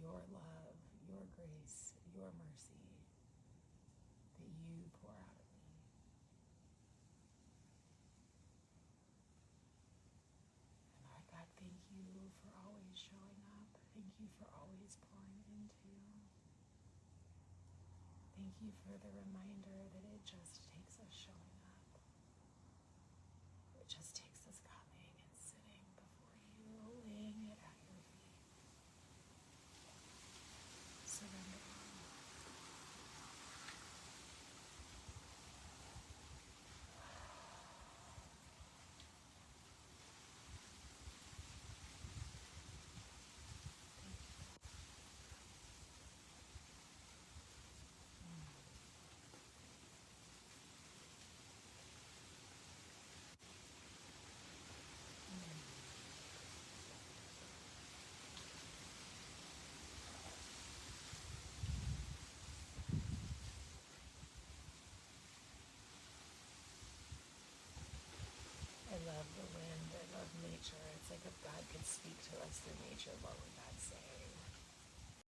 your love, your grace, your mercy that you pour out of me. And Lord God, thank you for always showing up. Thank you for always pouring into. Thank you for the reminder that it just takes us showing up. It just takes us coming and sitting before you, laying it at your feet. Surrendering. I love the wind. I love nature. It's like if God could speak to us through nature, what would God say?